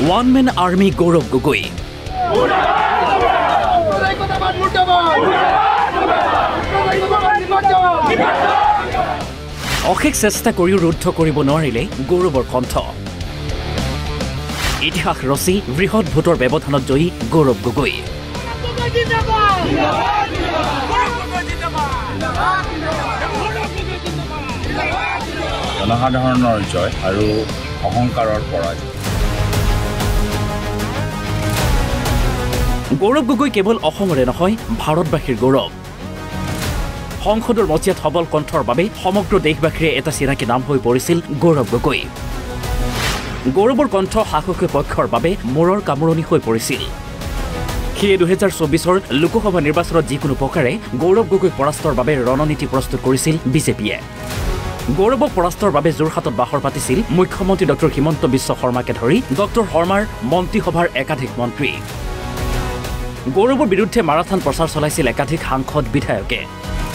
One man army Gaurav Gogoi. অশেষ চেষ্টা কৰিও ৰুদ্ধ কৰিব নোৱাৰিলে গৌৰৱৰ কণ্ঠ ইতিহাস ৰচি বৃহৎ ভোটৰ ব্যৱধানত জয়ী গৌৰৱ গগৈ জনসাধাৰণৰ জয় আৰু অহংকাৰৰ পৰাজয় গৌৰৱ গগৈ কেৱল অসমৰে নহয় ভাৰতবাসীৰ গৌৰৱ সংসদৰ মজিয়াত সবল কণ্ঠৰ বাবে সমগ্ৰ দেশবাসীয়ে এটা চিনাকি নাম হৈ পৰিছিল গৌৰৱ গগৈ গৌৰৱৰ কণ্ঠ শাসকীয় পক্ষৰ বাবে মূৰৰ কামৰণি হৈ পৰিছিল সেয়ে 2024 লোকসভা নিৰ্বাচনত যিকোনো প্ৰকাৰে গৌৰৱ গগৈক পৰাস্তৰ বাবে ৰণনীতি প্ৰস্তুত কৰিছিল বিজেপিয়ে গৌৰৱক পৰাস্তৰ বাবে যোৰহাটত বাহৰ পাতিছিল মুখ্যমন্ত্ৰী ডক্টৰ হিমন্ত বিশ্ব শৰ্মাকে ধৰি ডক্টৰ শৰ্মাৰ মন্ত্ৰীসভাৰ একাধিক মন্ত্ৰী গৌৰৱৰ বিৰুদ্ধে মাৰাথান প্ৰচাৰ চলাইছিল একাধিক সাংসদ বিধায়কে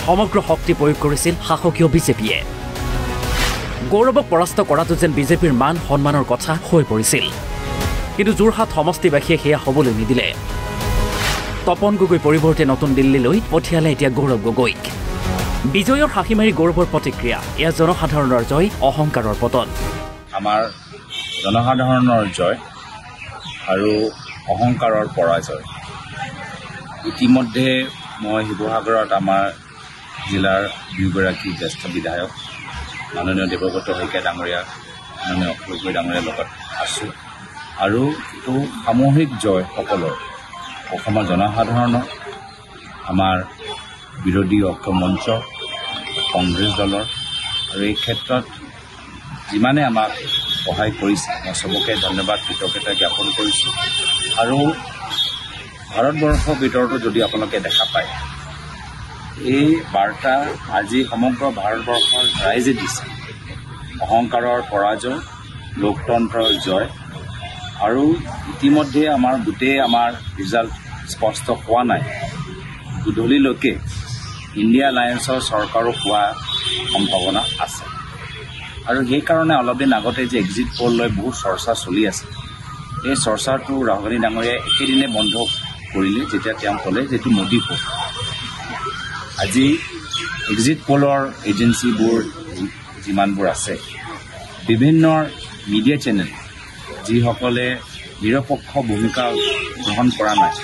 সমগ্ৰ শক্তি প্ৰয়োগ কৰিছিল শাসকীয় বিজেপিয়ে গৌৰৱক পৰাস্ত কৰাটো যেন বিজেপিৰ মান সন্মানৰ কথা হৈ পৰিছিল কিন্তু যোৰহাট সমষ্টিবাসীয়ে সেয়া হ'বলৈ নিদিলে তপন গগৈ পৰিৱৰ্তে নতুন দিল্লীলৈ পঠিয়ালে এতিয়া গৌৰৱ গগৈক বিজয়ৰ হাঁহি মাৰি গৌৰৱৰ প্ৰতিক্ৰিয়া এয়া জনসাধাৰণৰ জয় অহংকাৰৰ পতন আমাৰ জনসাধাৰণৰ জয় আৰু অহংকাৰৰ পৰাজয় ইতিমধ্যে মই শিৱসাগৰত আমাৰ জিলাৰ দুগৰাকী জ্যেষ্ঠ বিধায়ক মাননীয় দেৱব্ৰত শইকীয়া ডাঙৰীয়া মাননীয় অখিল গগৈ ডাঙৰীয়াৰ লগত আছোঁ আৰু এইটো সামূহিক জয় সকলৰ অসমৰ জনসাধাৰণৰ আমাৰ বিৰোধী ঐক্য মঞ্চ কংগ্ৰেছ দলৰ আৰু এই ক্ষেত্ৰত যিমানে আমাক সহায় কৰিছে মই চবকে ধন্যবাদ কৃতজ্ঞতা জ্ঞাপন কৰিছোঁ আৰু ভাৰতবৰ্ষৰ ভিতৰতো যদি আপোনালোকে দেখা পায় এই বাৰ্তা আজি সমগ্ৰ ভাৰতবৰ্ষৰ ৰাইজে দিছে অহংকাৰৰ পৰাজয় লোকতন্ত্ৰৰ জয় আৰু ইতিমধ্যে আমাৰ গোটেই আমাৰ ৰিজাল্ট স্পষ্ট হোৱা নাই গধূলিলৈকে ইণ্ডিয়া এলায়েন্সৰ চৰকাৰো হোৱা সম্ভাৱনা আছে আৰু সেইকাৰণে অলপ দিন আগতে যে এক্সিট পল লৈ বহুত চৰ্চা চলি আছে এই চৰ্চাটো ৰাহুল গান্ধী ডাঙৰীয়াই একেদিনে বন্ধ কৰিলে যেতিয়া তেওঁ ক'লে যে এইটো মোদী ভোট আজি এক্সিট পলৰ এজেঞ্চিবোৰ যিমানবোৰ আছে বিভিন্ন মিডিয়া চেনেল যিসকলে নিৰপেক্ষ ভূমিকা গ্ৰহণ কৰা নাই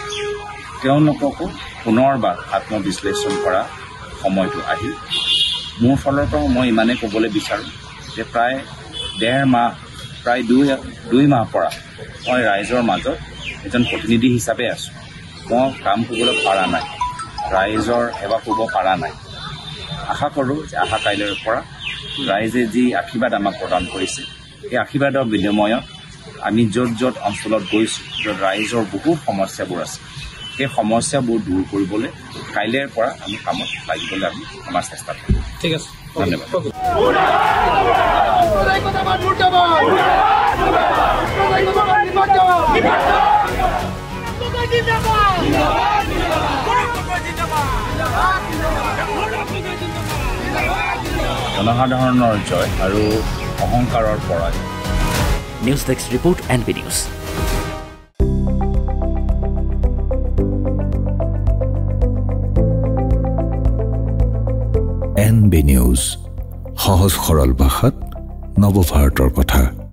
তেওঁলোককো পুনৰবাৰ আত্মবিশ্লেষণ কৰা সময়টো আহিল মোৰ ফালৰ পৰা মই ইমানেই ক'বলৈ বিচাৰোঁ যে প্ৰায় ডেৰ মাহ প্ৰায় দুই মাহ পৰা মই ৰাইজৰ মাজত এজন প্ৰতিনিধি হিচাপে আছোঁ মই কাম কৰিবলৈ পৰা নাই ৰাইজৰ সেৱা কৰিব পৰা নাই আশা কৰোঁ যে অহা কাইলৈৰ পৰা ৰাইজে যি আশীৰ্বাদ আমাক প্ৰদান কৰিছে এই আশীৰ্বাদৰ বিনিময়ত আমি য'ত য'ত অঞ্চলত গৈছোঁ য'ত ৰাইজৰ বহুত সমস্যাবোৰ আছে সেই সমস্যাবোৰ দূৰ কৰিবলৈ কাইলৈৰ পৰা আমি কামত লাগিবলৈ আমি আমাৰ চেষ্টা কৰিম ঠিক আছে ধন্যবাদ জনসাধাৰণৰ জয় আৰু অহংকাৰৰ পৰাজয় news desk report NB news NB news সহজ সৰল ভাষাত নৱভাৰতৰ কথা